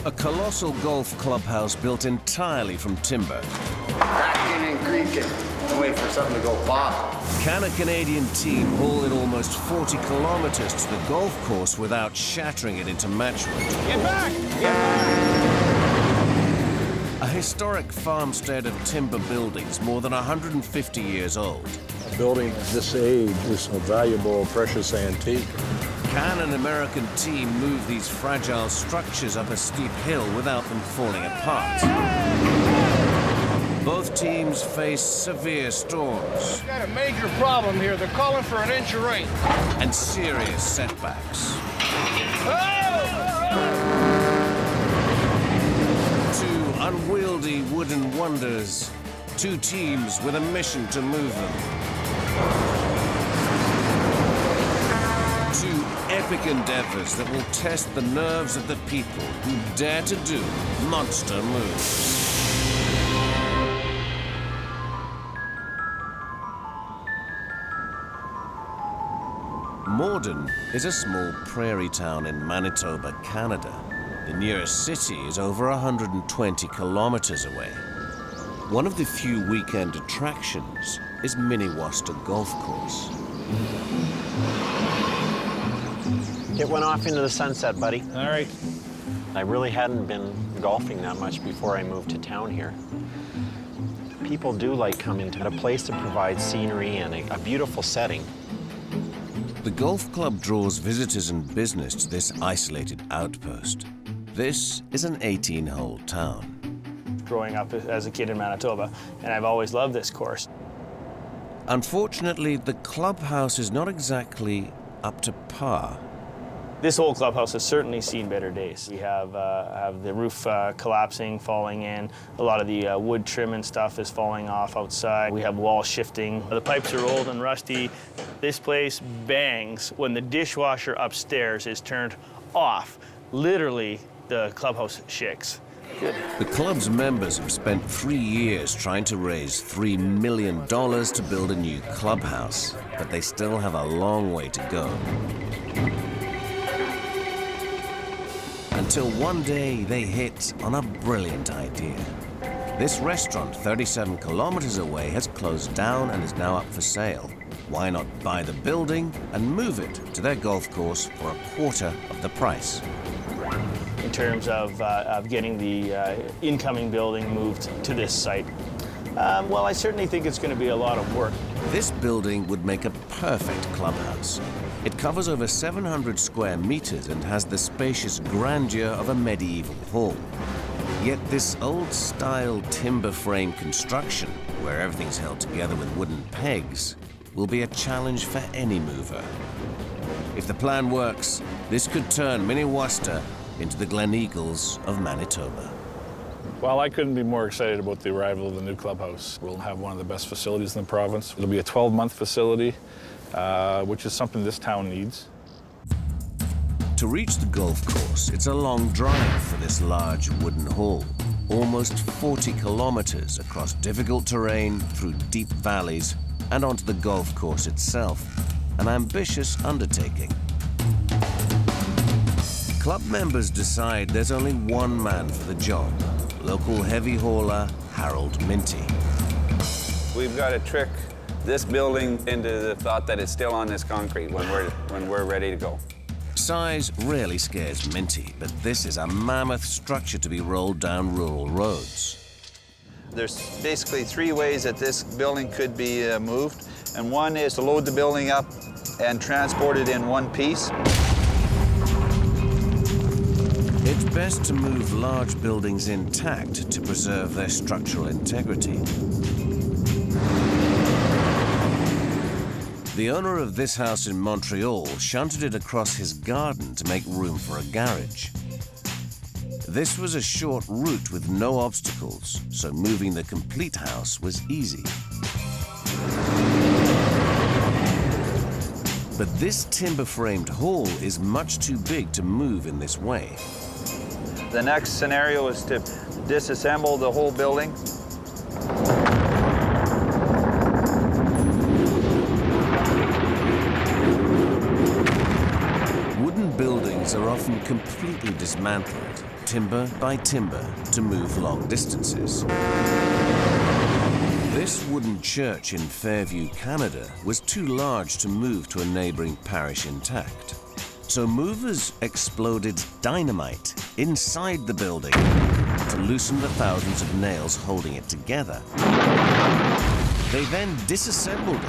A colossal golf clubhouse built entirely from timber. Cracking and creaking. I'm waiting for something to go pop. Can a Canadian team haul it almost 40 kilometers to the golf course without shattering it into matchwood? Get back! Get back! A historic farmstead of timber buildings more than 150 years old. A building of this age is a valuable, precious antique. Can an American team move these fragile structures up a steep hill without them falling apart? Both teams face severe storms. Got a major problem here. They're calling for an inch of rain. And serious setbacks. Two unwieldy wooden wonders. Two teams with a mission to move them. Two epic endeavors that will test the nerves of the people who dare to do monster moves. Morden is a small prairie town in Manitoba, Canada. The nearest city is over 120 kilometers away. One of the few weekend attractions is Minnewaska Golf Course. It went off into the sunset, buddy. All right. I really hadn't been golfing that much before I moved to town here. People do like coming to a place that provides scenery and a beautiful setting. The golf club draws visitors and business to this isolated outpost. This is an 18-hole town. Growing up as a kid in Manitoba, and I've always loved this course. Unfortunately, the clubhouse is not exactly up to par. This whole clubhouse has certainly seen better days. We have the roof collapsing, falling in. A lot of the wood trim and stuff is falling off outside. We have wall shifting. The pipes are old and rusty. This place bangs when the dishwasher upstairs is turned off. Literally, the clubhouse shakes. Good. The club's members have spent 3 years trying to raise $3 million to build a new clubhouse, but they still have a long way to go. Until one day they hit on a brilliant idea. This restaurant 37 kilometers away has closed down and is now up for sale. Why not buy the building and move it to their golf course for a quarter of the price? In terms of getting the incoming building moved to this site, well, I certainly think it's going to be a lot of work. This building would make a perfect clubhouse. It covers over 700 square meters and has the spacious grandeur of a medieval hall. Yet this old-style timber frame construction, where everything's held together with wooden pegs, will be a challenge for any mover. If the plan works, this could turn Minnewaska into the Gleneagles of Manitoba. Well, I couldn't be more excited about the arrival of the new clubhouse. We'll have one of the best facilities in the province. It'll be a 12-month facility, which is something this town needs. To reach the golf course, it's a long drive for this large wooden hall. Almost 40 kilometers across difficult terrain, through deep valleys, and onto the golf course itself. An ambitious undertaking. Club members decide there's only one man for the job, local heavy hauler Harold Minty. We've got to trick this building into the thought that it's still on this concrete when we're ready to go. Size rarely scares Minty, but this is a mammoth structure to be rolled down rural roads. There's basically 3 ways that this building could be moved, and one is to load the building up and transport it in one piece. It's best to move large buildings intact to preserve their structural integrity. The owner of this house in Montreal shunted it across his garden to make room for a garage. This was a short route with no obstacles, so moving the complete house was easy. But this timber-framed hall is much too big to move in this way. The next scenario is to disassemble the whole building. Wooden buildings are often completely dismantled, timber by timber to move long distances. This wooden church in Fairview, Canada, was too large to move to a neighboring parish intact. So movers exploded dynamite inside the building to loosen the thousands of nails holding it together. They then disassembled